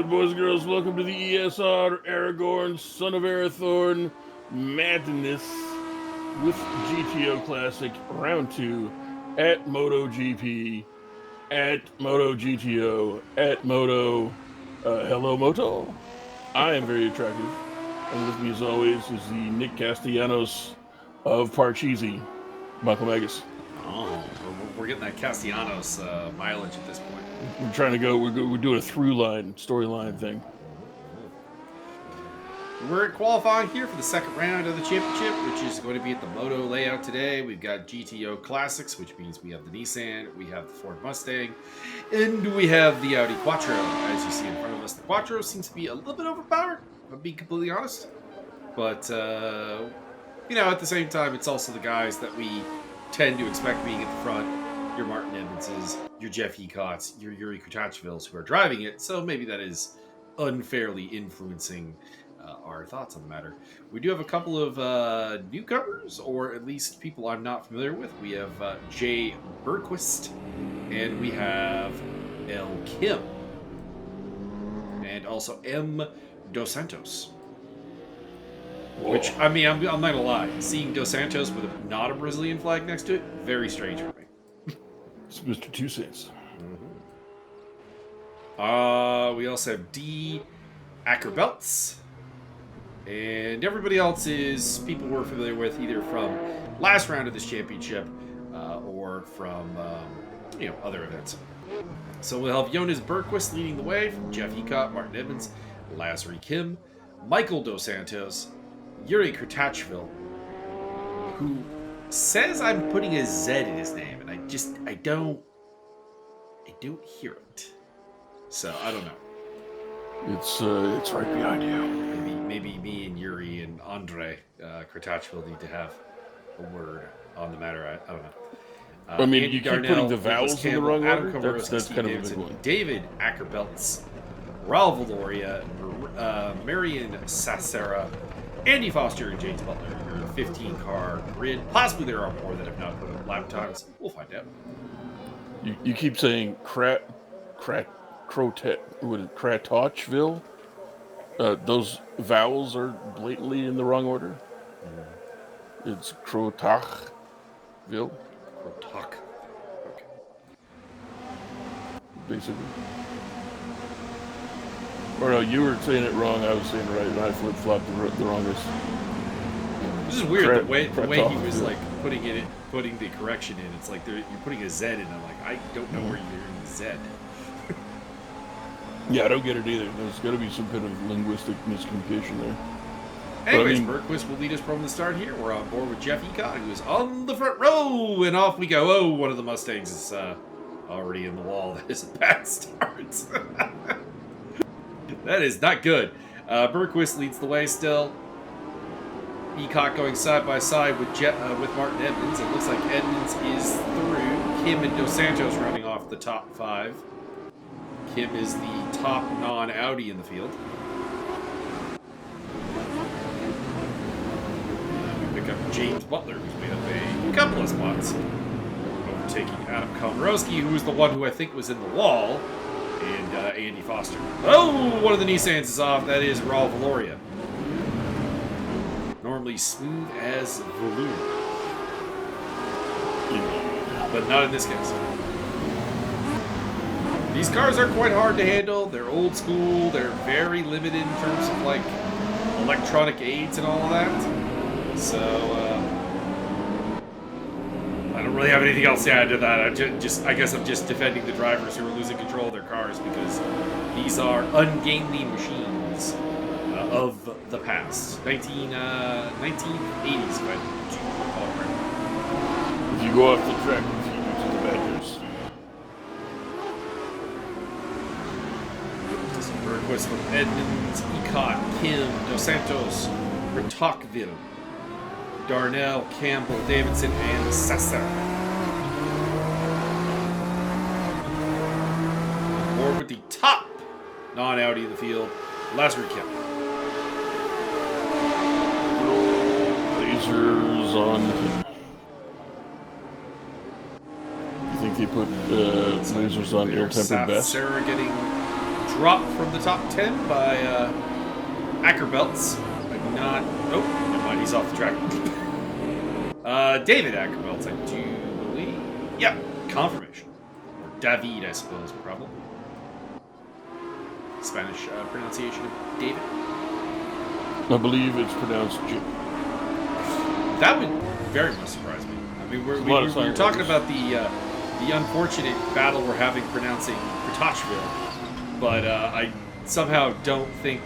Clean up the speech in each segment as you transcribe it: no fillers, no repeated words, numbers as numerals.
boys and girls. Welcome to the ESR Aragón, Son of Arathorn Madness with GTO Classic Round 2 at Moto GP, at Moto GTO, at Moto. Hello, Moto. I am very attractive. And with me, as always, is the Nick Castellanos of Parcheesi, Michael Magus. Oh, we're getting that Castellanos mileage at this point. We're trying to go. We're doing a through line, storyline thing. We're qualifying here for the second round of the championship, which is going to be at the Moto layout today. We've got GTO Classics, which means we have the Nissan, we have the Ford Mustang, and we have the Audi Quattro. As you see in front of us, the Quattro seems to be a little bit overpowered, if I'm being completely honest. But, you know, at the same time, it's also the guys that we tend to expect being at the front. Your Martin Edmondses, your Jeff Hecots, your Yuri Kutachvilles who are driving it, so maybe that is unfairly influencing our thoughts on the matter. We do have a couple of newcomers, or at least people I'm not familiar with. We have Jay Bergquist, and we have L. Kim, and also M. Dos Santos. Whoa. Which, I mean, I'm not gonna lie, seeing Dos Santos with not a Brazilian flag next to it, very strange for me. It's Mr. Two Cents. We also have D. Ackerbelts. And everybody else is people we're familiar with, either from last round of this championship or from other events. So we'll have Jonas Bergquist leading the way from Jeff Hecot, Martin Edmonds, Lazary Kim, Michael Dos Santos, Yuri Kutachville, who says I'm putting a Z in his name, and I don't hear it. So I don't know. It's right behind you. Maybe me and Yuri and Andre Kutachville need to have a word on the matter. I don't know. I mean, Andy you keep Darnell, putting the vowels Nicholas in the Campbell, wrong Adam order. Comarosa, That's Steve kind of a Davidson, big one. David Ackerbelts, Raul Valoria, Marion Sacera, Andy Foster, and James Butler. Your 15-car grid. Possibly there are more that have not put up lap times. We'll find out. You keep saying Kratachville. Those vowels are blatantly in the wrong order. It's Krotachville. Krotach. Okay. Basically. Or no, you were saying it wrong. I was saying it right, and I flip-flopped the wrongest. This is weird. The way he was like putting the correction in. It's like you're putting a Z in. I'm like, I don't know where you're hearing the Z. Yeah, I don't get it either. There's got to be some kind of linguistic miscommunication there. Anyways, Bergquist will lead us from the start here. We're on board with Jeff Hecot, who's on the front row, and off we go. Oh, one of the Mustangs is already in the wall. That is a bad start. That is not good. Bergquist leads the way still. Hecot going side by side with Martin Edmonds. It looks like Edmonds is through. Kim and Dos Santos running off the top 5. Kim is the top non-Audi in the field. We pick up James Butler, who's made up a couple of spots. Overtaking Adam Komarowski, who was the one who I think was in the wall, and Andy Foster. Oh, one of the Nissans is off. That is Raul Valoria. Normally smooth as velour. But not in this case. These cars are quite hard to handle. They're old school. They're very limited in terms of like electronic aids and all of that. So I don't really have anything else to add to that. I guess I'm just defending the drivers who are losing control of their cars because these are ungainly machines of the past. 1980s, if I recall correctly. If you go off the track, you feed to the Badgers. Bergquist from Edmonds, Hecot, Kim, Dos Santos, Tocqueville, Darnell, Campbell, Davidson, and Sasser. Board with the top non-Audi in the field, Lazary Kim. Lasers on. You think they put lasers on air-tempered vests? Sarah getting dropped from the top 10 by Ackerbelts. Not. Oh, never mind. He's off the track. David Ackerbelts, I do believe. Yep, confirmation. Or David, I suppose, probably. Spanish pronunciation of David. I believe it's pronounced Jim. That would very much surprise me. I mean, we were talking about the unfortunate battle we're having pronouncing Pritachville, but I somehow don't think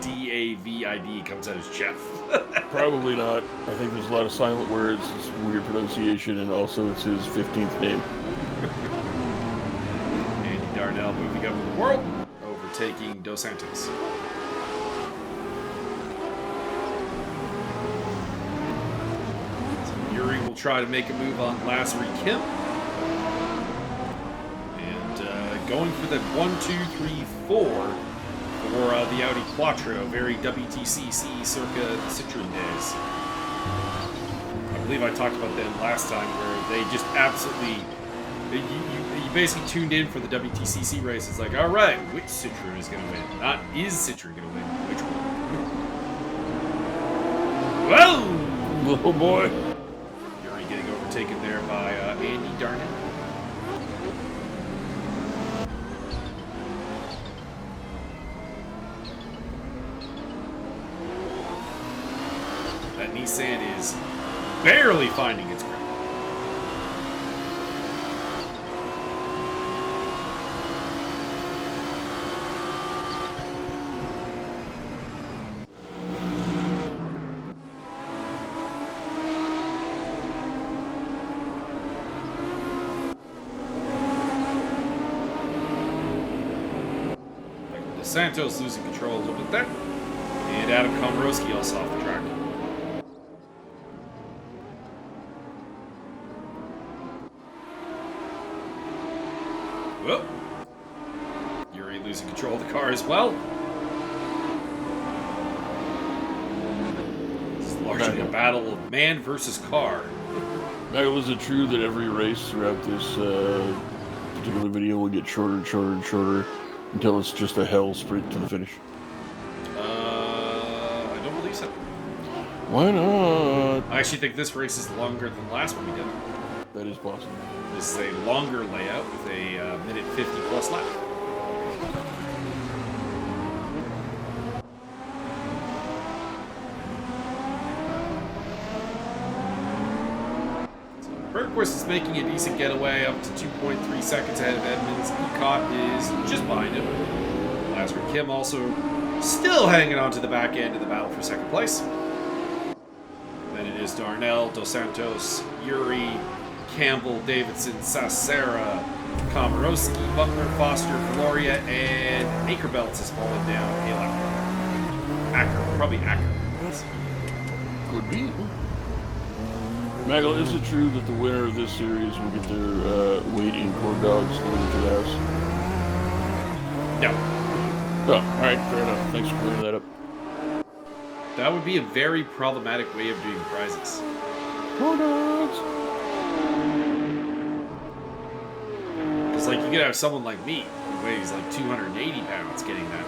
D-A-V-I-D comes out as Jeff. Probably not. I think there's a lot of silent words, it's weird pronunciation, and also it's his 15th name. Andy Darnell moving up in the world, overtaking Dos Santos. Yuri will try to make a move on Lazary Kim. And going for the 1, 2, 3, 4 for the Audi Quattro. Very WTCC circa the Citroen days. I believe I talked about them last time where they just absolutely... You basically tuned in for the WTCC race. It's like, alright, which Citroen is going to win? Not is Citroen going to win, which one? Whoa! Oh boy. Getting overtaken there by Andy Darnell. That Nissan is barely finding its grip. Santos losing control a little bit there. And Adam Komorowski also off the track. Whoop. Yuri losing control of the car as well. This is largely a battle of man versus car. Michael, is it true that every race throughout this particular video will get shorter and shorter and shorter until it's just a hell sprint to the finish? I don't believe so. Why not? I actually think this race is longer than the last one we did. That is possible. This is a longer layout with a minute 50 plus lap. Bergquist is making a decent getaway up to 2.3 seconds ahead of Edmonds. Ecott is just behind him. Lazary Kim also still hanging on to the back end of the battle for second place. Then it is Darnell, Dos Santos, Yuri, Campbell, Davidson, Sacera, Komorowski, Buckner, Foster, Gloria, and Ackerbelts has fallen down. Acker, probably Acker. Could be. Maggle, is it true that the winner of this series will get their weight in corn dogs delivered to the house? No. Oh, alright, fair enough. Thanks for clearing that up. That would be a very problematic way of doing prizes. Corn dogs! It's like you could have someone like me who weighs like 280 pounds getting that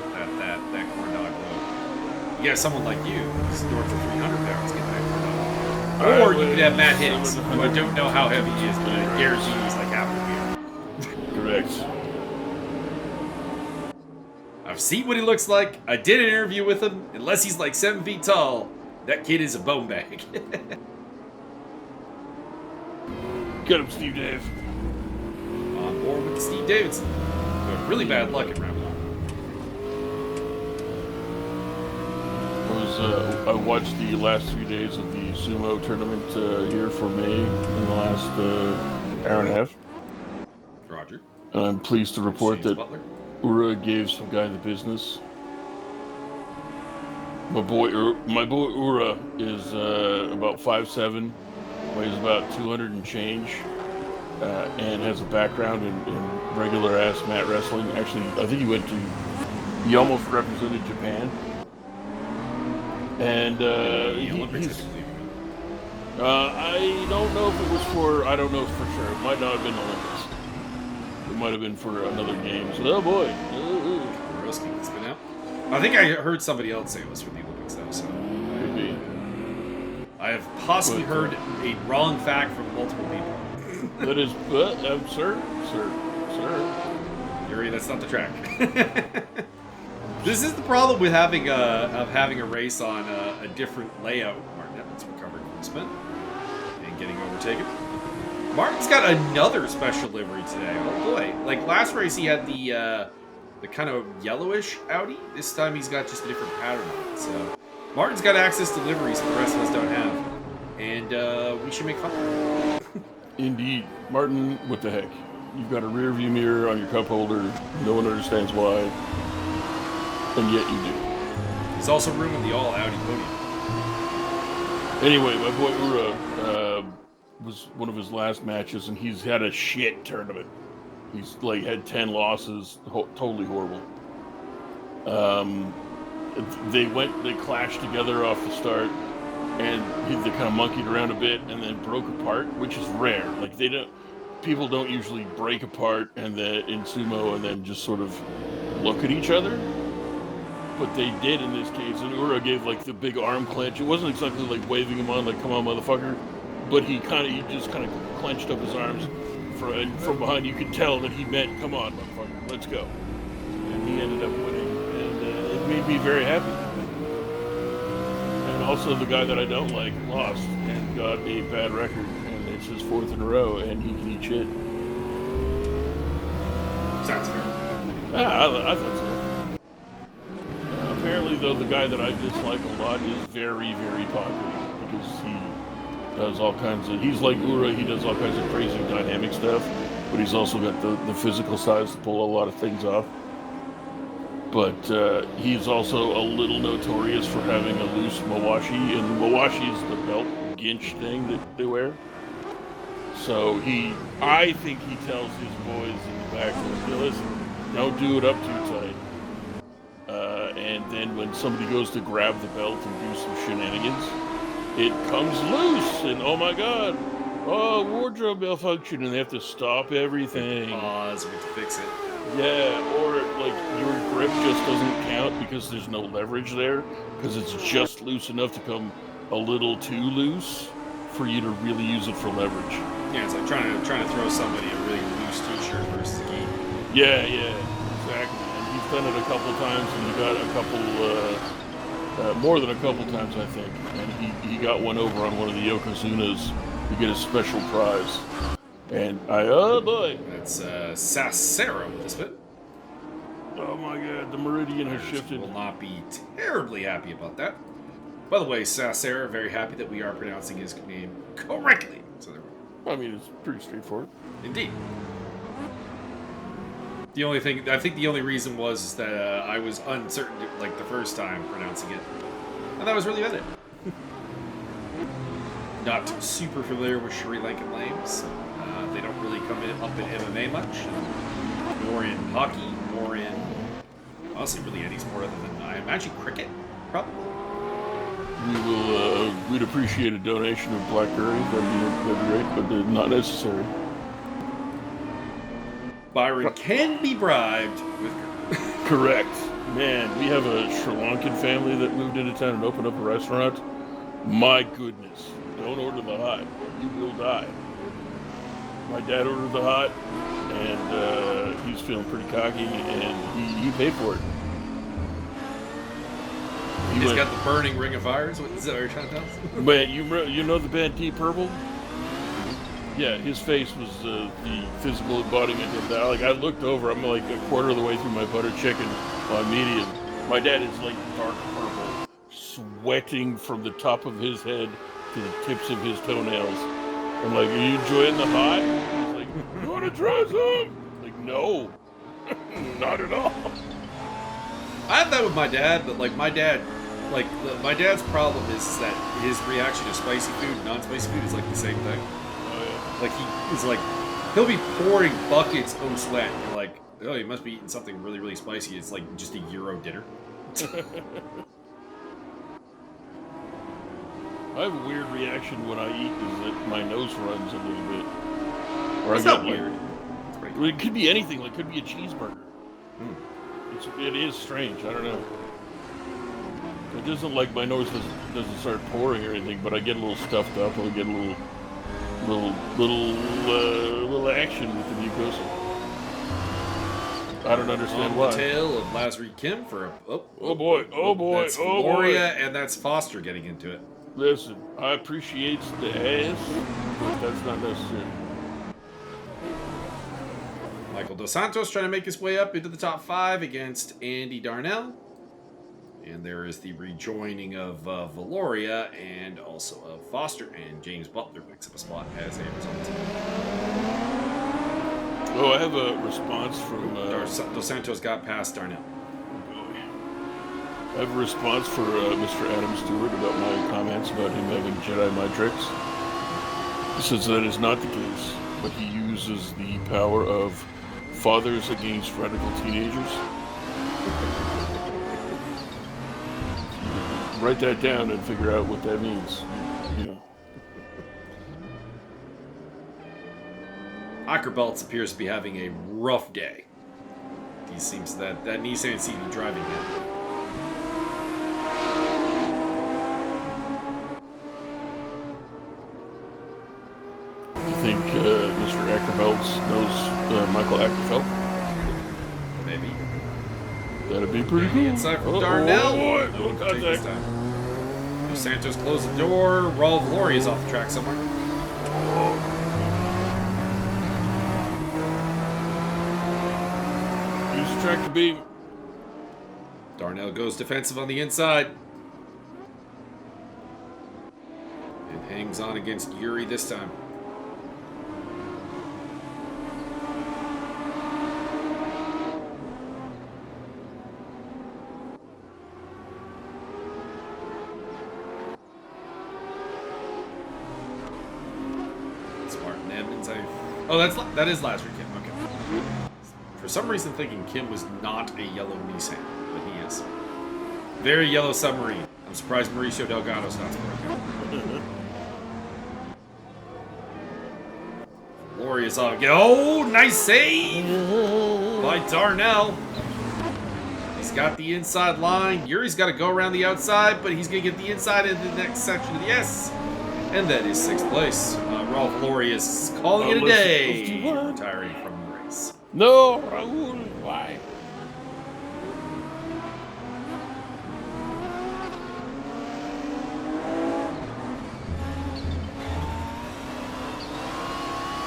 corn dog load. You have someone like you who's north of 300 pounds getting that corn dog. Or you could have Matt Hicks, who I don't know how heavy he is, but I guarantee he's like half a beer. Correct. I've seen what he looks like. I did an interview with him. Unless he's like 7 feet tall, that kid is a bone bag. Get him, Steve Dave. On board with Steve Davidson. But really bad luck in round 1. I watched the last 3 days of the sumo tournament here for May in the last hour and a half. Roger. And I'm pleased to report James that Butler. Ura gave some guy the business. My boy Ura is about 5'7", weighs about 200 and change, and has a background in regular ass mat wrestling. Actually, I think he almost represented Japan. And I don't know if it was for, I don't know for sure. It might not have been Olympics. It might have been for another game. So, oh boy. Roski has been out. I think I heard somebody else say it was for the Olympics, though. So Could be. I have possibly heard a wrong fact from multiple people. That is, sir. Yuri, that's not the track. This is the problem with having a race on a different layout. Martin Evans recovered from the spin and getting overtaken. Martin's got another special livery today. Oh boy! Like last race, he had the kind of yellowish Audi. This time, he's got just a different pattern on it. So Martin's got access to liveries that the rest of us don't have, and we should make fun of him. Indeed. Martin, what the heck? You've got a rear view mirror on your cup holder. No one understands why. And yet you do. There's also room in the all Audi podium. Anyway, my boy Ura was one of his last matches, and he's had a shit tournament. He's like had 10 losses, totally horrible. They clashed together off the start, and they kind of monkeyed around a bit, and then broke apart, which is rare. Like people don't usually break apart and then in sumo and then just sort of look at each other. But they did in this case, and Ura gave like the big arm clench. It wasn't exactly like waving him on, like "come on, motherfucker," but he just kind of clenched up his arms from behind. You could tell that he meant, "Come on, motherfucker, let's go." And he ended up winning, and it made me very happy. And also, the guy that I don't like lost and got a bad record, and it's his 4th in a row, and he can eat shit. Sounds fair. I thought so. Apparently, though, the guy that I dislike a lot is very, very popular because he does all kinds of... He's like Ura, he does all kinds of crazy dynamic stuff, but he's also got the physical size to pull a lot of things off. But he's also a little notorious for having a loose mawashi, and mawashi is the belt ginch thing that they wear. So I think he tells his boys in the back, listen, don't do it up too tight. And then when somebody goes to grab the belt and do some shenanigans, it comes loose, and oh my god, wardrobe malfunction, and they have to stop everything. Pause, we have to fix it. Yeah, or like your grip just doesn't count because there's no leverage there, because it's just loose enough to come a little too loose for you to really use it for leverage. Yeah, it's like trying to throw somebody a really loose t-shirt versus a gi. Yeah, exactly. He's done it a couple times, and he got a couple, more than a couple times, I think. And he got one over on one of the Yokozunas to get a special prize. And oh boy! That's Sacera with the spin. Oh my god, the meridian has shifted. Will not be terribly happy about that. By the way, Sacera, very happy that we are pronouncing his name correctly. So there we go. I mean, it's pretty straightforward. Indeed. The only reason was that I was uncertain, like the first time pronouncing it, and that was really about it. Not super familiar with Sri Lankan names. They don't really come up in MMA much. More in hockey, more in honestly really any sport other than I imagine cricket, probably. We'd appreciate a donation of blackberries. That'd be great, but not necessary. Byron can be bribed with... Correct. Man, we have a Sri Lankan family that moved into town and opened up a restaurant. My goodness. Don't order the hot. You will die. My dad ordered the hot, and he was feeling pretty cocky, and he paid for it. He's got the burning ring of fire, is that what you're trying to tell us? Man, you know the band Deep Purple? Yeah, his face was the physical embodiment of that. Like, I looked over, I'm like a quarter of the way through my butter chicken on medium. My dad is like dark purple, sweating from the top of his head to the tips of his toenails. I'm like, are you enjoying the hot? He's like, you want to try some? Like, no, not at all. I have that with my dad, but like my dad's problem is that his reaction to spicy food, non-spicy food, is like the same thing. Like he'll be pouring buckets of sweat. And you're like, oh, he must be eating something really, really spicy. It's like just a Euro dinner. I have a weird reaction when I eat, is that my nose runs a little bit. Or It's not weird. It's pretty It could be anything. Like, it could be a cheeseburger. It is strange. I don't know. It doesn't like my nose doesn't start pouring or anything, but I get a little stuffed up. I get a little action with the mucosa. I don't understand why. The tail of Lazary Kim for oh boy, that's Gloria, and that's Foster getting into it. Listen, I appreciate the ass, but that's not necessary. Michael Dos Santos trying to make his way up into the top 5 against Andy Darnell. And there is the rejoining of Valoria and also of Foster, and James Butler picks up a spot as a result. Oh, I have a response from... Dos Santos got past Darnell. I have a response for Mr. Adam Stewart about my comments about him having Jedi mind tricks. He says that is not the case, but he uses the power of fathers against radical teenagers. Write that down and figure out what that means. You know. Ackerbelts appears to be having a rough day. He seems that Nissan seems to be driving him. You think Mr. Ackerbelts knows Michael Ackerfeld? Maybe. That'd be pretty cool. Inside from Darnell. Oh, boy. No contact. Dos Santos closed the door. Raul Valori is off the track somewhere. Use the track to beam. Darnell goes defensive on the inside. And hangs on against Yuri this time. Oh, that is Lazary Kim. Okay. For some reason, thinking Kim was not a yellow Nissan, but he is. Very yellow submarine. I'm surprised Mauricio Delgado's not working. Lori is on again. Oh, nice save by Darnell. He's got the inside line. Yuri's got to go around the outside, but he's going to get the inside into the next section of the S. And that is 6th place. Ralph Valori is calling it a day, retiring from the race. No, Raul, why?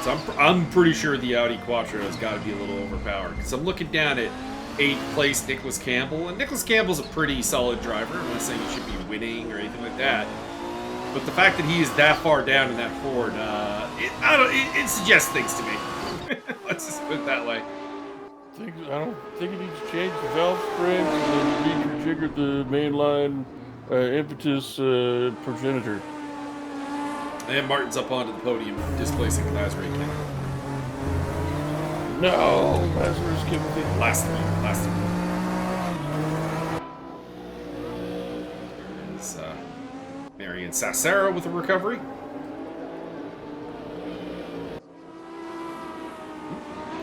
So I'm pretty sure the Audi Quattro has got to be a little overpowered, because I'm looking down at 8th place Nicholas Campbell, and Nicholas Campbell's a pretty solid driver. I'm not saying he should be winning or anything like that. But the fact that he is that far down in that Ford, it suggests things to me. Let's just put it that way. I don't think it needs to change the valve springs and then rejigger the mainline impetus progenitor. And Martin's up onto the podium, displacing Lazary Kim. No, Lazarus Kim. Last one. Marion Sassaro with a recovery.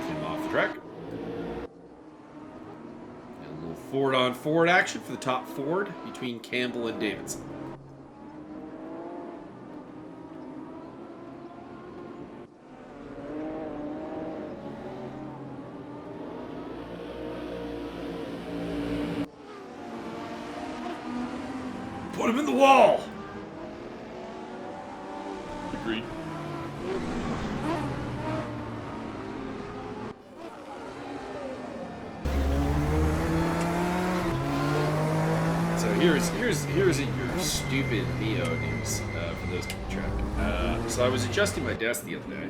Came off the track. And a little Ford-on-Ford action for the top Ford between Campbell and Davidson. Put him in the wall! Agreed. So here's your stupid VO news for those keeping track. So I was adjusting my desk the other day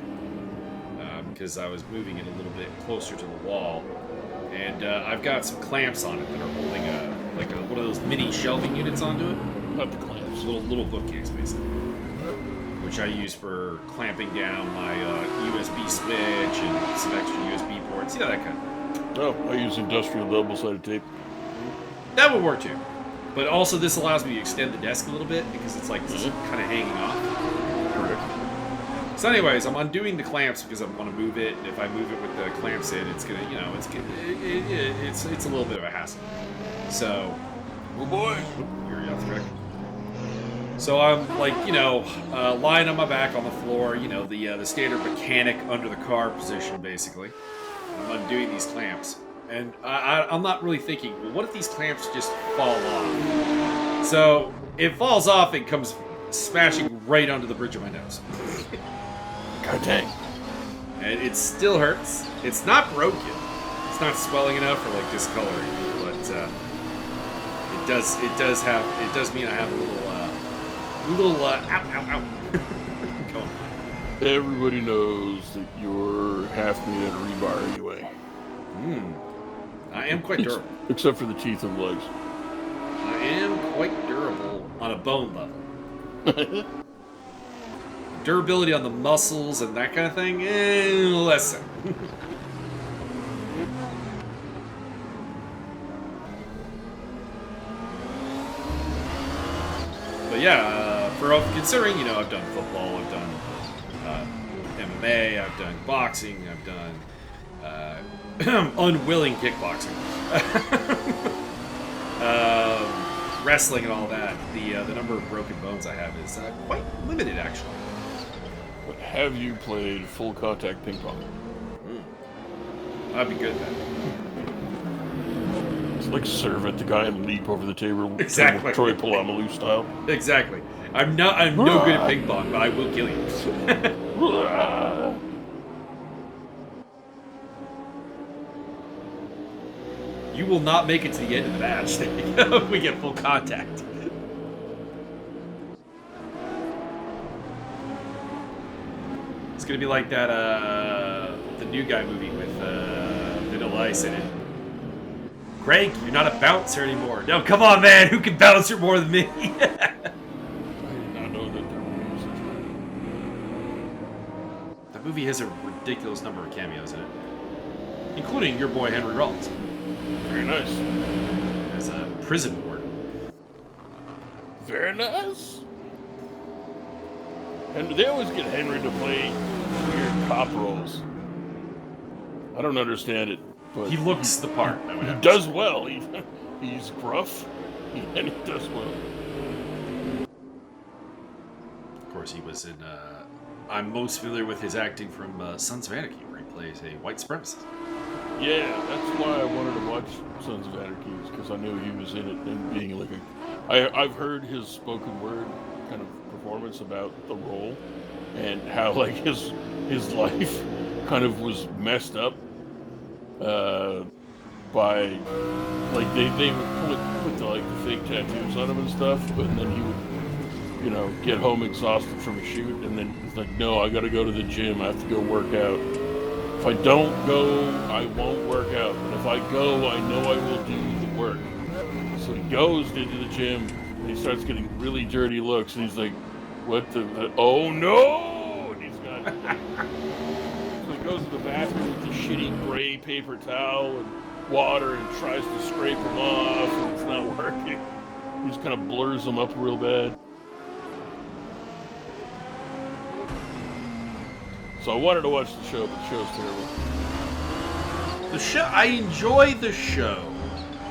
because I was moving it a little bit closer to the wall, and I've got some clamps on it that are holding one of those mini shelving units onto it. Not the clamps. Little bookcase basically, which I use for clamping down my USB switch and some extra USB ports. You know, that kind of thing. Oh, I use industrial double-sided tape. That would work too. But also this allows me to extend the desk a little bit because it's like kind of hanging off. Correct. So anyways, I'm undoing the clamps because I want to move it. And if I move it with the clamps in, it's gonna, you know, it's a little bit of a hassle. So, Oh boy. you're off track. So I'm like, you know, lying on my back on the floor, you know, the standard mechanic under the car position, basically. And I'm undoing these clamps, and I'm not really thinking, well, what if these clamps just fall off? So it falls off and comes smashing right onto the bridge of my nose. God dang. And it still hurts. It's not broken. It's not swelling enough or like discoloring, but it does mean I have a little ow, ow, ow. Go on. Everybody knows that you're half made out of rebar anyway. I am quite durable. Except for the teeth and legs. I am quite durable on a bone level. Durability on the muscles and that kind of thing, less so. But yeah, considering, you know, I've done football, I've done MMA, I've done boxing, I've done unwilling kickboxing, wrestling and all that. The number of broken bones I have is quite limited, actually. But have you played full contact ping pong? I'd be good at that. It's like serve at the guy and leap over the table. Exactly. Troy Polamalu style. Exactly. I'm no good at ping pong, but I will kill you. You will not make it to the end of the match if we get full contact. It's gonna be like that the new guy movie with Vanilla Ice in it. Greg, you're not a bouncer anymore. No, come on, man. Who can bounce more than me? I did not know that there was such a... That movie has a ridiculous number of cameos in it, including your boy Henry Rollins. Very nice. As a prison ward. Very nice. And they always get Henry to play weird cop roles. I don't understand it, but He looks the part. he does well. He's gruff, and he does well. Of course, he was in. I'm most familiar with his acting from Sons of Anarchy, where he plays a white supremacist. Yeah, that's why I wanted to watch Sons of Anarchy, because I knew he was in it and being like I've heard his spoken word kind of performance about the role and how like his life kind of was messed up by like they would put the fake tattoos on him and stuff, and then he would, you know, get home exhausted from a shoot, and then he's like, no, I gotta go to the gym, I have to go work out. If I don't go, I won't work out. But if I go, I know I will do the work. So he goes into the gym, and he starts getting really dirty looks, and he's like, what the oh no! And he's got... So he goes to the bathroom with the shitty gray paper towel and water and tries to scrape them off, and it's not working. He just kind of blurs them up real bad. So I wanted to watch the show, but the show's terrible. The show, I enjoy the show,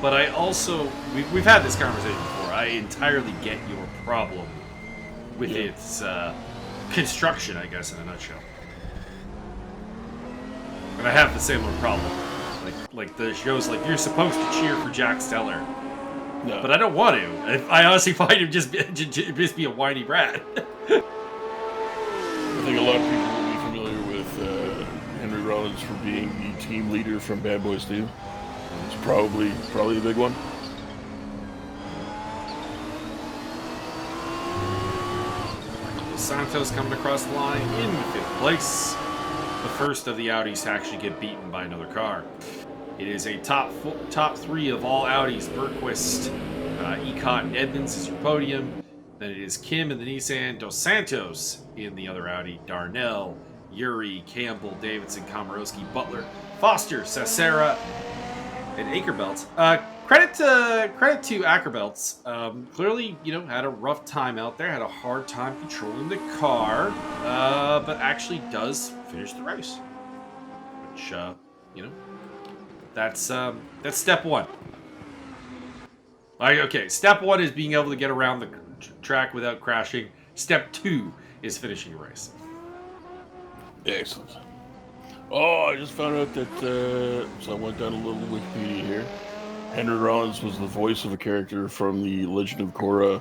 but I also we've had this conversation before. I entirely get your problem with its construction, I guess, in a nutshell. And I have the similar problem. Like the show's like, you're supposed to cheer for Jack Steller, No. but I don't want to. I honestly find him just be a whiny brat. I think a lot of people will be familiar with Henry Rollins for being the team leader from Bad Boys 2. It's probably a big one. Santos coming across the line in 5th place. The first of the Audis to actually get beaten by another car. It is a top three of all Audis. Bergquist, Ecott, and Edmonds is your podium. Then it is Kim in the Nissan, Dos Santos in the other Audi, Darnell, Yuri, Campbell, Davidson, Komorowski, Butler, Foster, Cesara, and Akerbelt. Credit to Ackerbelts. Clearly, had a rough time out there. Had a hard time controlling the car, but actually does finish the race. Which, that's step one. Okay, step one is being able to get around the track without crashing. Step two is finishing a race. Excellent. Oh, I just found out that, so I went down a little Wikipedia here. Henry Rollins was the voice of a character from the Legend of Korra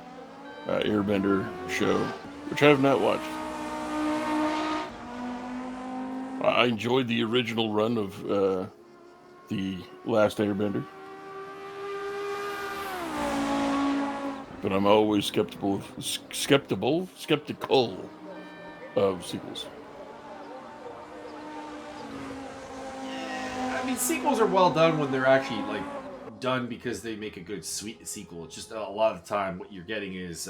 Airbender show, which I have not watched. I enjoyed the original run of the Last Airbender, but I'm always skeptical of sequels. I mean, sequels are well done when they're actually done because they make a good sweet sequel. It's just a lot of the time what you're getting is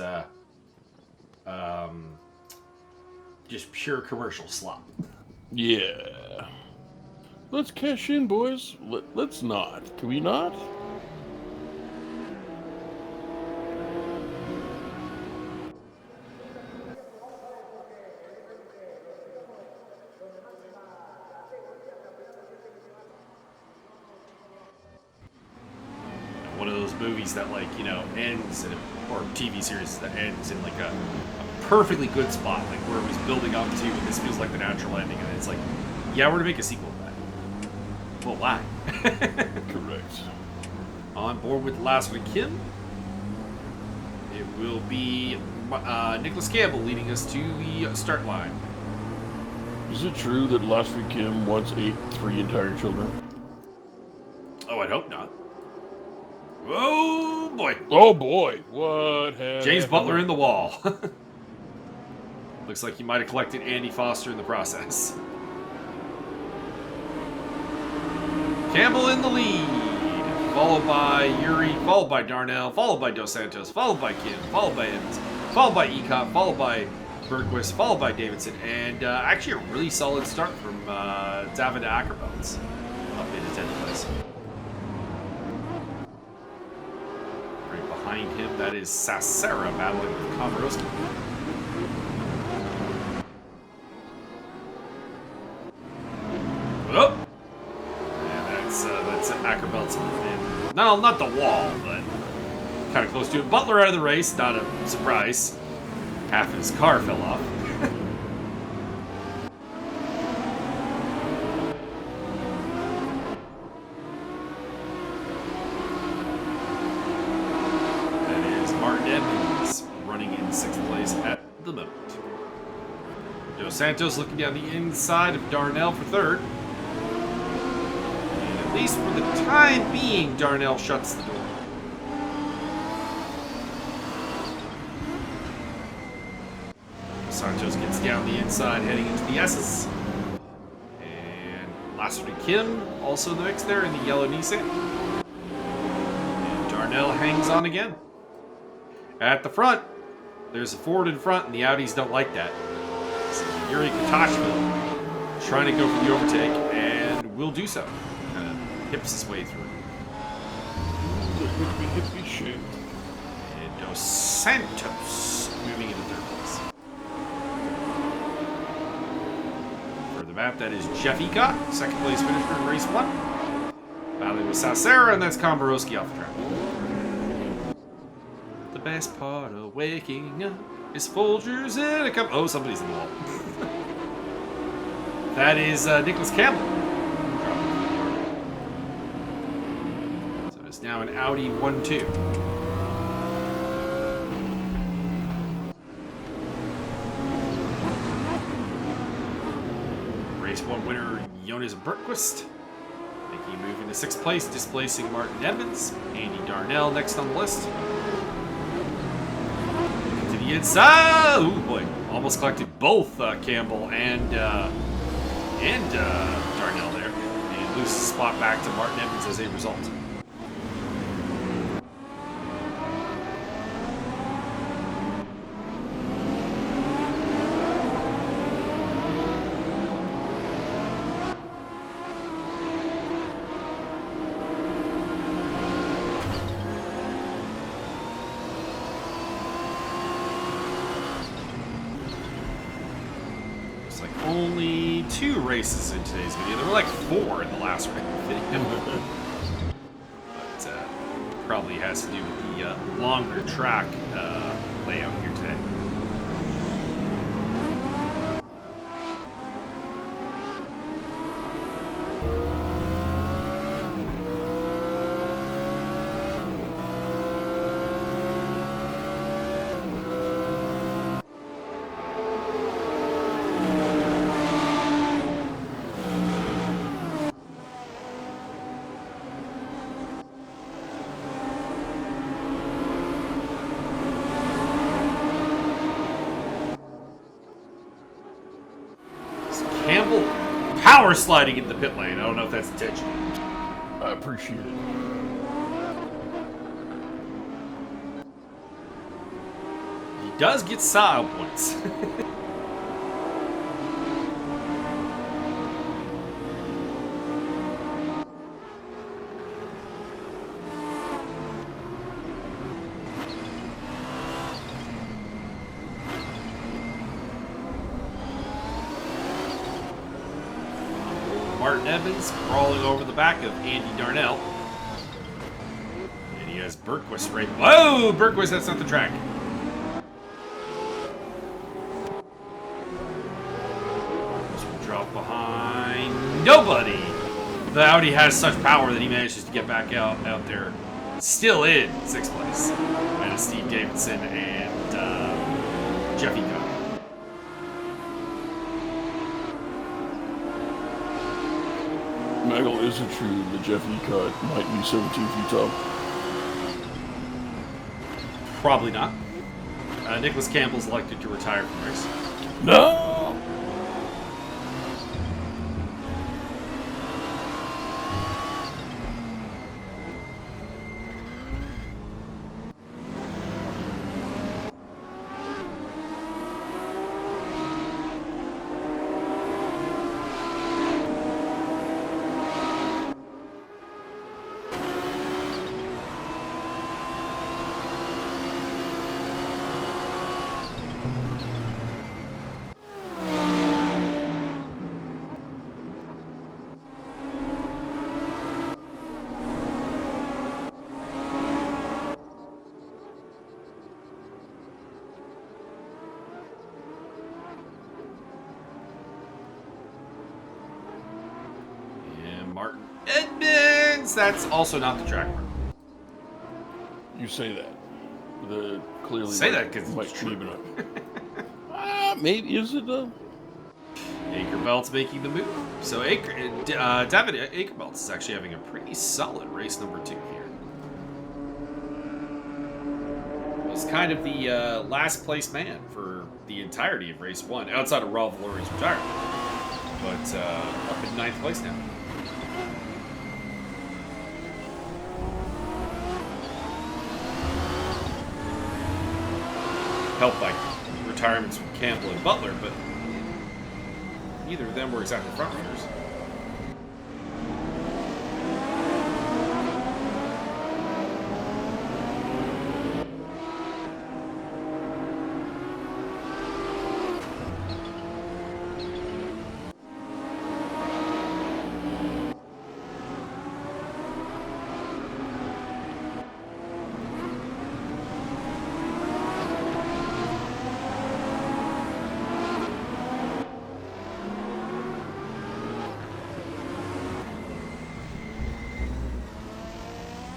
just pure commercial slop. Yeah. Let's cash in, boys. Let's not. Can we not? One of those movies that ends in or TV series that ends in a perfectly good spot, where it was building up to, and this feels like the natural ending, and it's yeah, we're gonna make a sequel of that. Well, why? Correct. On board with Last Week Kim, it will be Nicholas Campbell leading us to the start line. Is it true that Last Week Kim once ate 3 entire children? Oh, I'd hope not. Oh boy! Oh boy! What happened? James Butler in the wall. Looks like he might have collected Andy Foster in the process. Campbell in the lead, followed by Yuri, followed by Darnell, followed by Dos Santos, followed by Kim, followed by Evans, followed by Ecop, followed by Bergquist, followed by Davidson, and actually a really solid start from David Ackerbelts up in 10th place. Right behind him, that is Sacera battling with Komarowski. Oh! That's Ackerbelts in. No, not the wall, but kind of close to it. Butler out of the race, not a surprise. Half of his car fell off. That is Martin Evans running in 6th place at the moment. Dos Santos looking down the inside of Darnell for 3rd. At least for the time being, Darnell shuts the door. Santos gets down the inside, heading into the S's. And Lasseter Kim also in the mix there in the yellow Nissan. And Darnell hangs on again. At the front, there's a Ford in front, and the Audis don't like that. So Yuri Katashvili trying to go for the overtake, and will do so. Hips his way through. Hippie shit. And Dos Santos moving into 3rd place. For the map, that is Jeff Ecott, 2nd place finisher in race 1. Battling with Sacera, and that's Komarowski off the track. The best part of waking up is Folgers in a cup. Oh, somebody's in the wall. That is Nicholas Campbell. Now an Audi 1-2. Race 1 winner Jonas Bergquist making a move into 6th place, displacing Martin Evans. Andy Darnell next on the list. To the inside. Oh boy, almost collected both Campbell and Darnell there, and loses spot back to Martin Evans as a result. like only 2 races in today's video. There were like 4 in the last video. But probably has to do with the longer track layout here today. Campbell power sliding in the pit lane. I don't know if that's intentional. I appreciate it. He does get style points. Martin Evans crawling over the back of Andy Darnell. And he has Bergquist right. Whoa! Bergquist, that's not the track. This will drop behind nobody. The Audi has such power that he manages to get back out there. Still in 6th place. And Steve Davidson and Jeffy Cook. Michael, is it true that Jeff Ecott might be 17 feet tall? Probably not. Nicholas Campbell's elected to retire from racing. No! Martin Edmonds. That's also not the track mark. You say that. The clearly say that because might be even up. Maybe is it though? Akerbelt's making the move. So David Akerbelt is actually having a pretty solid race number 2 here. Was kind of the last place man for the entirety of race 1, outside of Ralph Valori's retirement. But up in 9th place now. Helped by retirements from Campbell and Butler, but neither of them were exactly front runners.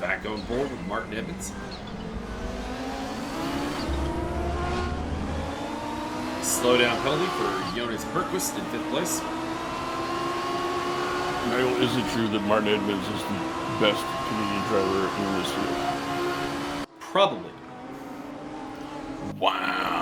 Back on board with Martin Evans. Slow down penalty for Jonas Bergquist in 5th place. Michael, is it true that Martin Edmonds is the best Canadian driver in this field? Probably. Wow.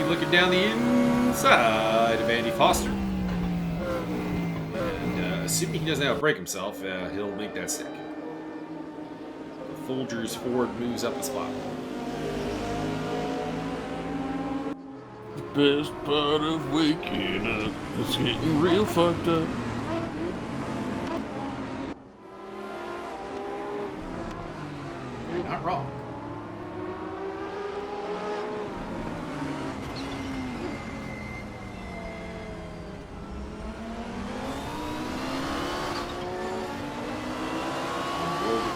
Looking down the inside of Andy Foster. And assuming he doesn't have to break himself, he'll make that stick. Folgers Ford moves up a spot. best part of waking up. It's getting real fucked up. You're not wrong.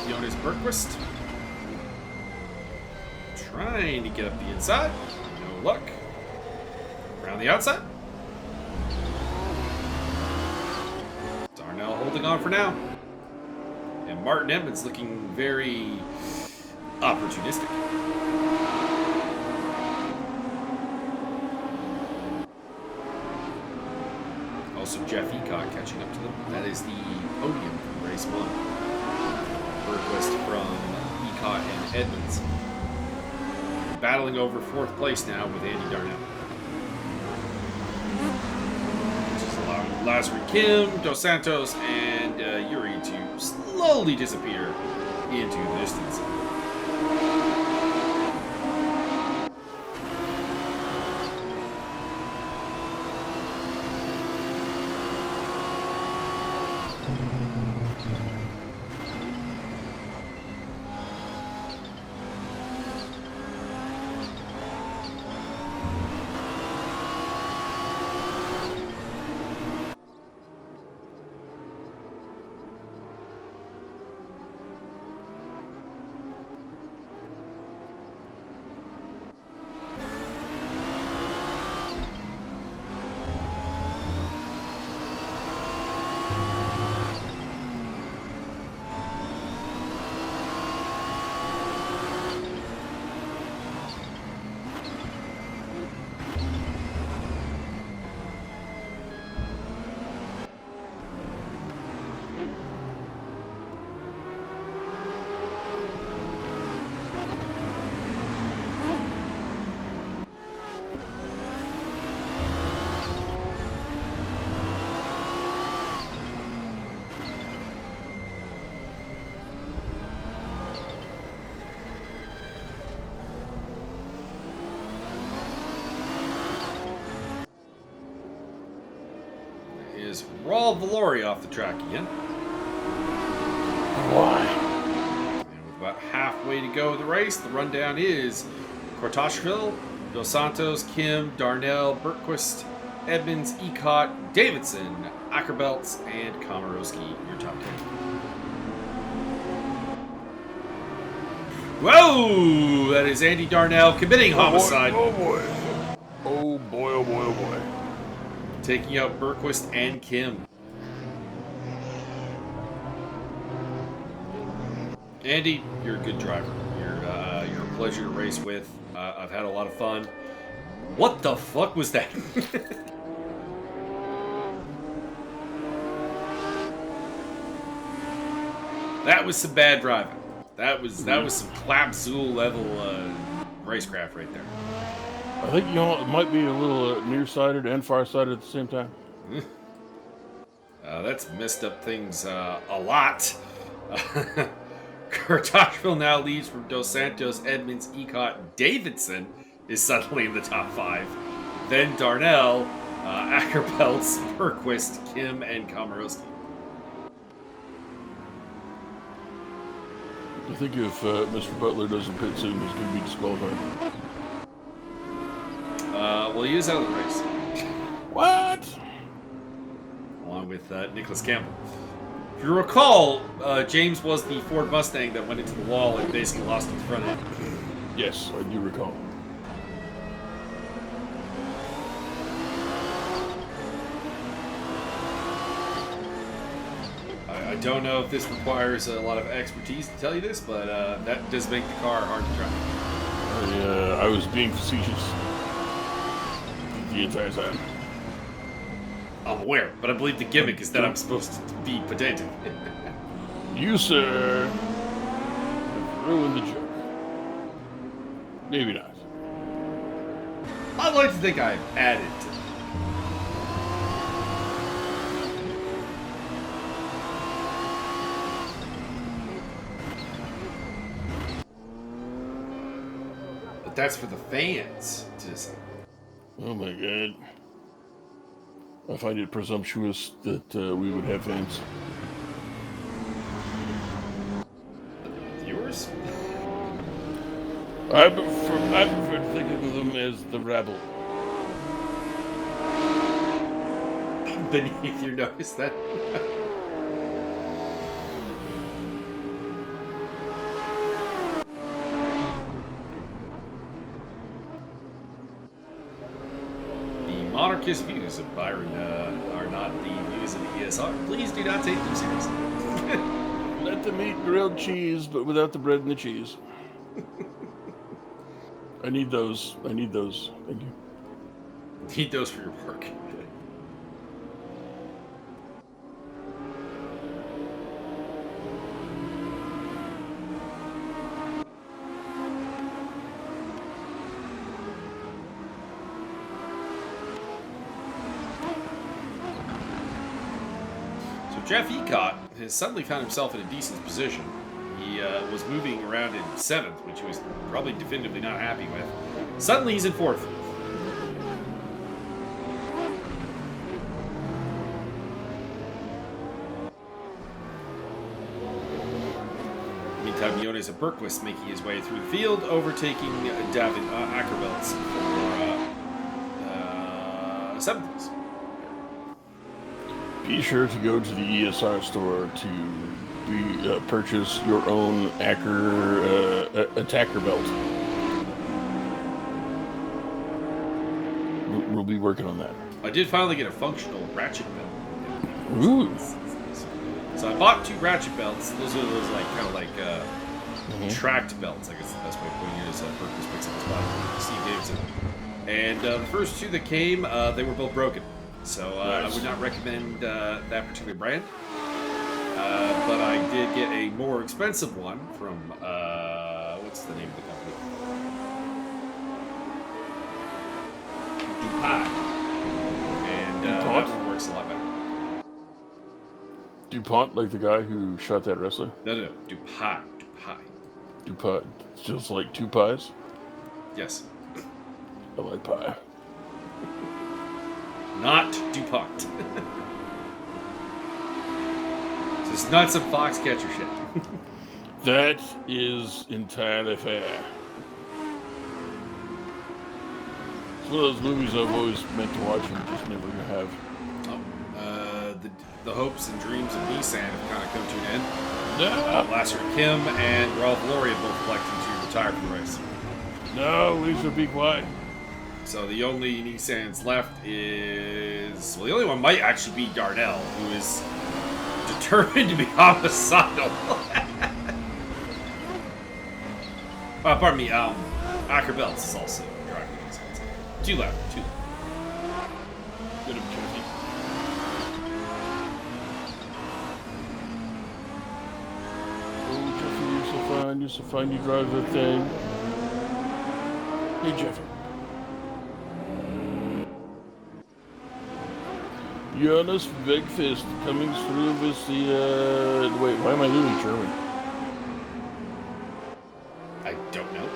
Jonas Bergquist. Trying to get up the inside. No luck. Around the outside. Darnell holding on for now. And Martin Edmonds looking very opportunistic. Also Jeff Ecott catching up to them. That is the podium from race 1. Bergquist from Ecott and Edmonds. Battling over 4th place now with Andy Darnell. Which is allowing Lazarus Kim, Dos Santos, and Yuri to slowly disappear into the distance. Is Raul Valori off the track again. Why? And with about halfway to go of the race, the rundown is Kortashville, Dos Santos, Kim, Darnell, Bergquist, Edmonds, Ecott, Davidson, Ackerbelts, and Komorowski, your top 10. Whoa! That is Andy Darnell committing homicide. Oh boy. Oh boy, oh boy, oh boy. Taking out Bergquist and Kim. Andy, you're a good driver. You're a pleasure to race with. I've had a lot of fun. What the fuck was that? That was some bad driving. That was some Clapzool level racecraft right there. I think it might be a little nearsighted and farsighted at the same time. That's messed up things a lot. Kortashville now leads from Dos Santos, Edmonds, Ecott, Davidson is suddenly in the top 5. Then Darnell, Ackerbelts, Bergquist, Kim, and Komorowski. I think if Mr. Butler doesn't pit soon, he's going to be disqualified. Well, he is out of the race. What? Along with Nicholas Campbell. If you recall, James was the Ford Mustang that went into the wall and basically lost its front end. Yes, I do recall. I don't know if this requires a lot of expertise to tell you this, but that does make the car hard to drive. I was being facetious the entire time. I'm aware, but I believe the gimmick is that I'm supposed to be pedantic. You, sir, have ruined the joke. Maybe not. I'd like to think I've added to it. But that's for the fans to decide. Oh my god. I find it presumptuous that we would have fans. Viewers? I prefer to think of them as the rabble. Beneath your nose, that. The monarchist views of Byron are not the views of the ESR. Please do not take them seriously. Let them eat grilled cheese, but without the bread and the cheese. I need those. Thank you. Need those for your work. Jeff Ecott has suddenly found himself in a decent position. He was moving around in 7th, which he was probably definitively not happy with. Suddenly he's in 4th. Meantime, Jonas Berquist making his way through the field, overtaking David Ackerbelts for 7th place. Be sure to go to the ESR store to purchase your own attacker belt. We'll be working on that. I did finally get a functional ratchet belt. Ooh. So I bought 2 ratchet belts. Those are those kind of tracked belts. I guess the best way of putting it is Berkeley's picks up the spot. Steve Davidson. And the first 2 that came, they were both broken. So nice. I would not recommend that particular brand. But I did get a more expensive one from, what's the name of the company? DuPont. And that one works a lot better. DuPont, like the guy who shot that wrestler? No. DuPont. DuPont. It's just like 2 pies? Yes. I like pie. Not DuPont. So it's not some Foxcatcher shit. That is entirely fair. It's one of those movies I've always meant to watch and just never have. The hopes and dreams of Nissan have kind of come to an end. No. Last year, Kim and Ralph Laurie both elected to retire from the race. No, Lisa, be quiet. So the only Nissans left is... Well, the only one might actually be Darnell, who is determined to be homicidal. Pardon me, Acker Belts is also driving Nissans. Too loud. Good opportunity. Oh, Jeffy, you're so fine, you drive the thing. Hey, Jeffy. Jonas Bergfist coming through with the, wait, why am I doing German? I don't know.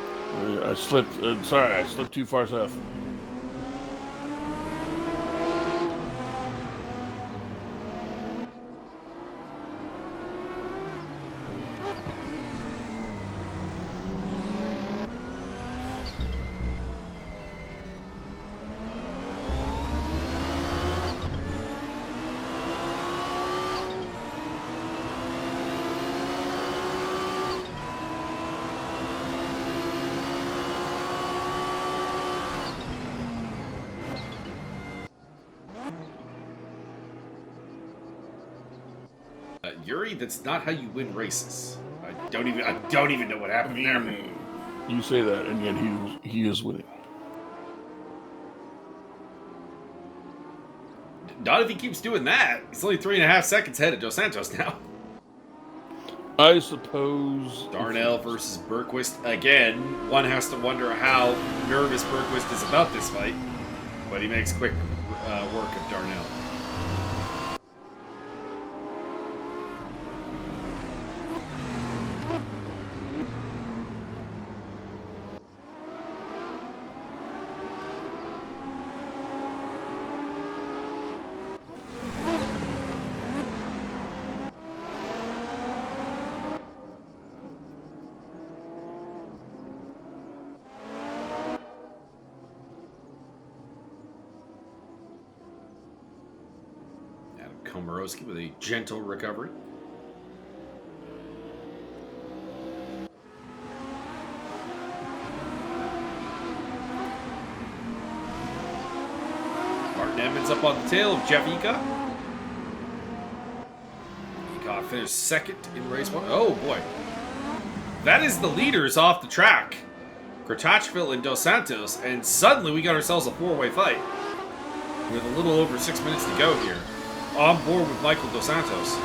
I slipped, sorry, I slipped too far south. Yuri, that's not how you win races. I don't even know what happened there. You say that, and yet he is winning. Not if he keeps doing that. He's only 3.5 seconds ahead of Dos Santos now. I suppose... Darnell versus Berquist. Again, one has to wonder how nervous Berquist is about this fight. But he makes quick work of Darnell. Komorowski with a gentle recovery. Martin Emmons up on the tail of Jeff Eka. Eka finished second in race 1. Oh boy. That is the leaders off the track. Kratachville and Dos Santos, and suddenly we got ourselves a four-way fight. With a little over 6 minutes to go here. On board with Michael Dos Santos.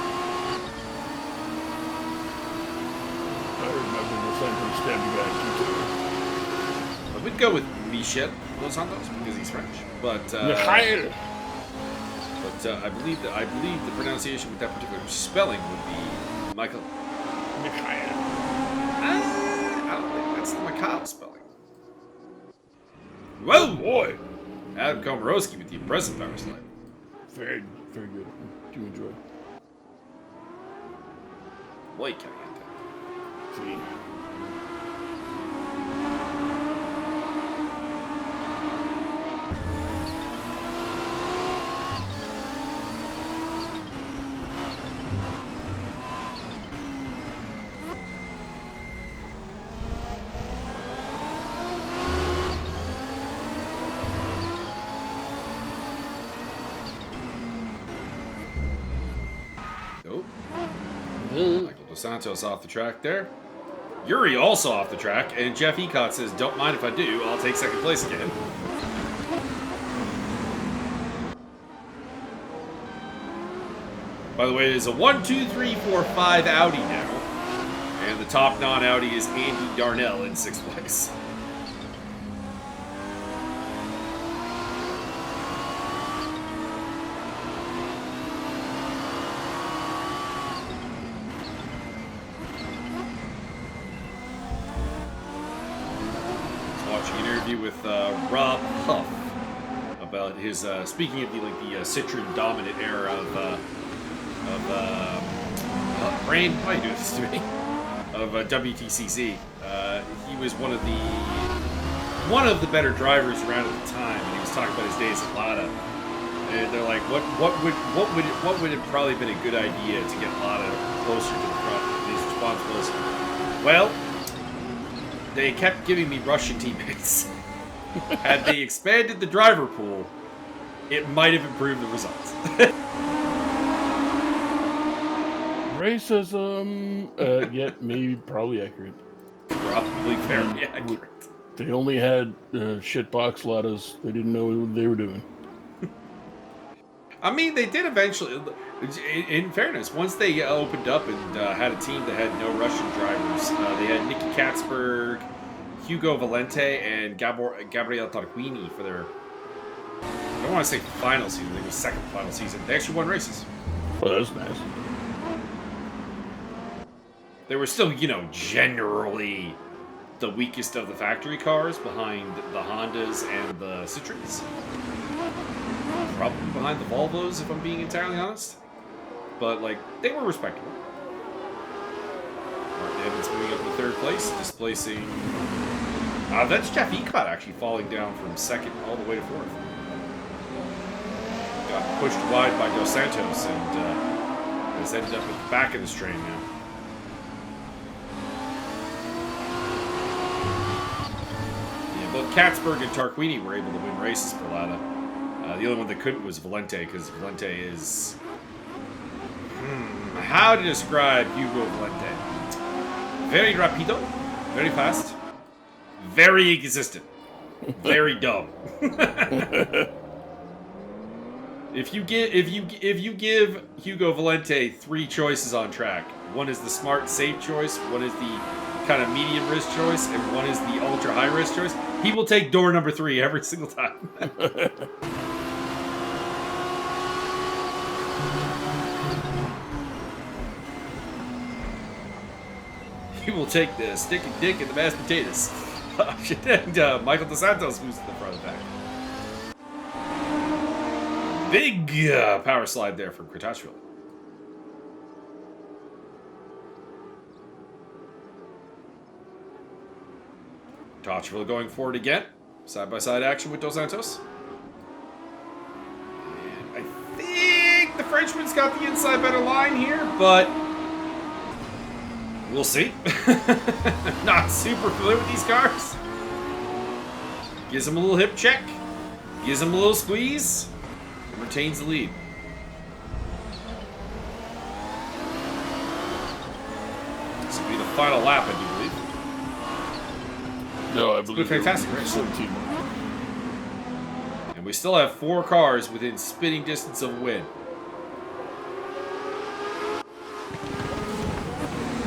I remember Dos Santos stabbed you guys too. I would go with Michel Dos Santos because he's French, but Mikhail. I believe the pronunciation with that particular spelling would be Michael. Mikhail. I don't think that's the Mikhail spelling. Whoa, boy! Adam Komorowski with the impressive power slide. Very, very good. Do enjoy. Boy, caliente. See. Michael Dos Santos off the track there. Yuri also off the track, and Jeff Ecott says, don't mind if I do, I'll take second place again. By the way, it is a 1, 2, 3, 4, 5 Audi now. And the top non-Audi is Andy Darnell in 6th place. With Rob Huff about his speaking of the Citroen dominant era of brain. Why are you doing this to me? Of WTCC. He was one of the better drivers around at the time, and he was talking about his days at Lada. And they're like, what would have probably been a good idea to get Lada closer to the front? And his response was, well, they kept giving me Russian teammates. Had they expanded the driver pool, it might have improved the results. Racism, yet maybe probably accurate. Probably fairly accurate. They only had shitbox Ladas. They didn't know what they were doing. I mean, they did eventually. In fairness, once they opened up and had a team that had no Russian drivers, they had Nicky Katzberg, Hugo Valente, and Gabriel Tarquini for their, I don't want to say final season, I think it was second final season. They actually won races. Oh, that's nice. They were still, generally the weakest of the factory cars behind the Hondas and the Citroens. Probably behind the Volvos, if I'm being entirely honest. But, they were respectable. Martin Evans moving up to third place, displacing... that's Jeff Ecott actually falling down from second all the way to fourth. Got pushed wide by Dos Santos and has ended up at the back of this train now. Yeah, both Katzberg and Tarquini were able to win races for Lada. The only one that couldn't was Valente, because Valente is... how to describe Hugo Valente? Very rapido, very fast, very inconsistent, very dumb. If you give Hugo Valente 3 choices on track, one is the smart, safe choice, one is the kind of medium risk choice, and one is the ultra high risk choice, he will take door number 3 every single time. He will take the stick and dick and the mashed potatoes. And Michael Dos Santos moves to the front of the pack. Big power slide there from Kratachville. Kratachville going forward again. Side-by-side action with Dos Santos. And I think the Frenchman's got the inside better line here, but we'll see. Not super familiar with these cars. Gives him a little hip check. Gives him a little squeeze. And retains the lead. This will be the final lap, I do believe. No, I believe it's been a fantastic race. 17. And we still have 4 cars within spitting distance of a win.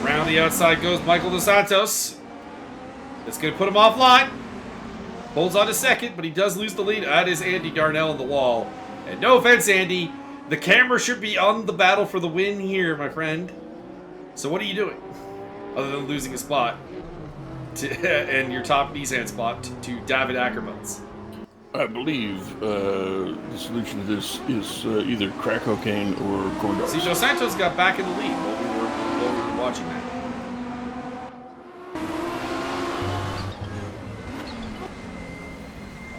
Around the outside goes Michael Dos Santos. That's going to put him offline. Holds on to second, but he does lose the lead. That is Andy Darnell on the wall. And no offense, Andy, the camera should be on the battle for the win here, my friend. So what are you doing? Other than losing a spot and your top Nissan spot to David Ackerbelts. I believe the solution to this is either crack cocaine or corn dogs. See, Dos Santos got back in the lead while we were watching that.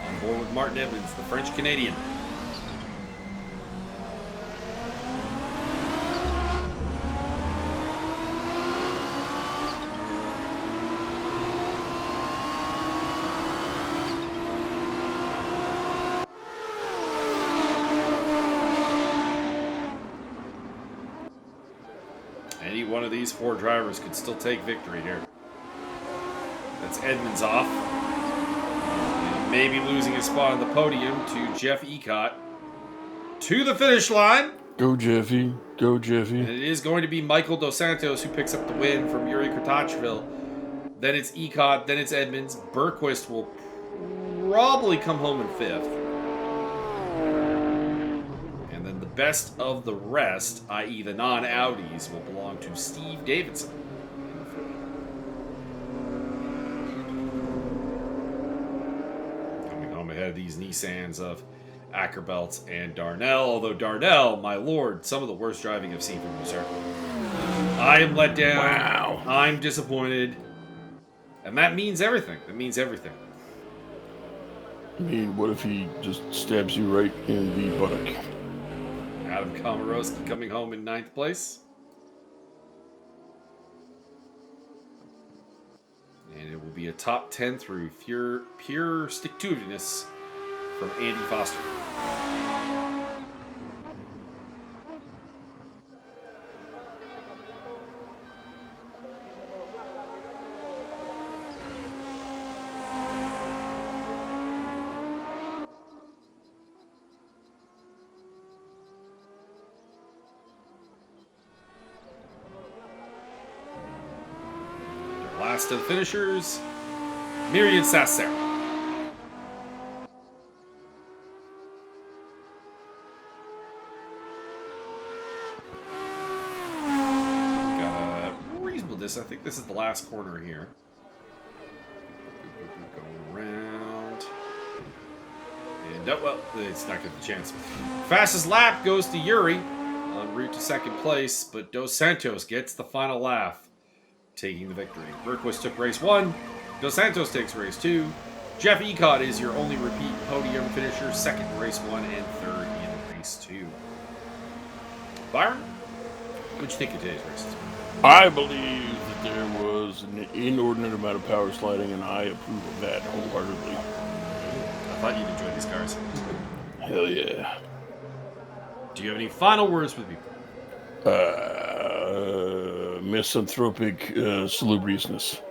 On board with Martin Evans, the French-Canadian. Any one of these 4 drivers could still take victory here. That's Edmonds off. And maybe losing his spot on the podium to Jeff Ecott. To the finish line. Go, Jeffy. Go, Jeffy. And it is going to be Michael Dos Santos who picks up the win from Yuri Kratachville. Then it's Ecott. Then it's Edmonds. Bergquist will probably come home in 5th. The best of the rest, i.e. the non-Audis, will belong to Steve Davidson. Coming home ahead of these Nissans of Ackerbelts and Darnell. Although Darnell, my lord, some of the worst driving I've seen from you, sir. I am let down. Wow. I'm disappointed. And that means everything. That means everything. I mean, what if he just stabs you right in the buttock? Adam Komorowski coming home in 9th place. And it will be a top 10 through pure stick-to-itiveness from Andy Foster. Last of the finishers, Myriad Sasser. Got a reasonable distance. I think this is the last corner here. Going around. And, oh, well, it's not getting the chance. Fastest lap goes to Yuri en route to 2nd place, but Dos Santos gets the final laugh, taking the victory. Bergquist took race 1. Dos Santos takes race 2. Jeff Ecott is your only repeat podium finisher, 2nd race 1 and 3rd in race 2. Byron, what'd you think of today's races? I believe that there was an inordinate amount of power sliding, and I approve of that wholeheartedly. I thought you'd enjoy these cars. Hell yeah. Do you have any final words with people? Misanthropic salubriousness.